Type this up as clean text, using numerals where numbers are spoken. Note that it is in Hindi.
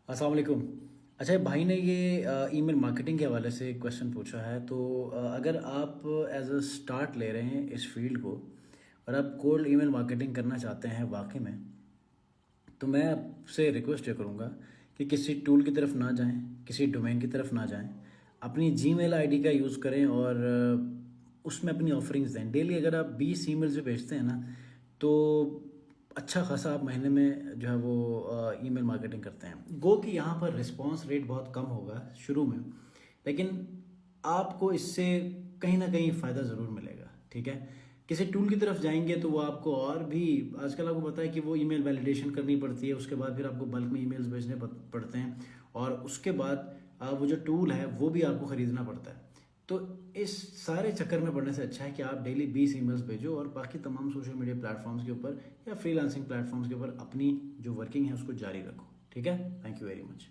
अस्सलाम वालेकुम। अच्छा, भाई ने ये ईमेल मार्केटिंग के हवाले से क्वेश्चन पूछा है। तो अगर आप एज अ स्टार्ट ले रहे हैं इस फील्ड को और आप कोल्ड ईमेल मार्केटिंग करना चाहते हैं वाकई में, तो मैं आपसे रिक्वेस्ट ये करूँगा कि किसी टूल की तरफ ना जाएं, किसी डोमेन की तरफ ना जाएं। अपनी जीमेल आईडी का यूज़ करें और उसमें अपनी ऑफरिंग्स दें। डेली अगर आप 20 ईमेल्स भी भेजते हैं ना, तो अच्छा खासा आप महीने में जो है वो ईमेल मार्केटिंग करते हैं। गो कि यहाँ पर रिस्पांस रेट बहुत कम होगा शुरू में, लेकिन आपको इससे कहीं ना कहीं फ़ायदा ज़रूर मिलेगा। ठीक है, किसी टूल की तरफ जाएंगे तो वो आपको और भी, आजकल आपको पता है कि वो ईमेल वैलिडेशन करनी पड़ती है, उसके बाद फिर आपको बल्क में ईमेल्स भेजने पड़ते हैं, और उसके बाद वो जो टूल है वो भी आपको ख़रीदना पड़ता है। तो इस सारे चक्कर में पड़ने से अच्छा है कि आप डेली 20 ईमेल्स भेजो और बाकी तमाम सोशल मीडिया प्लेटफॉर्म्स के ऊपर या फ्रीलांसिंग प्लेटफॉर्म्स के ऊपर अपनी जो वर्किंग है उसको जारी रखो। ठीक है, थैंक यू वेरी मच।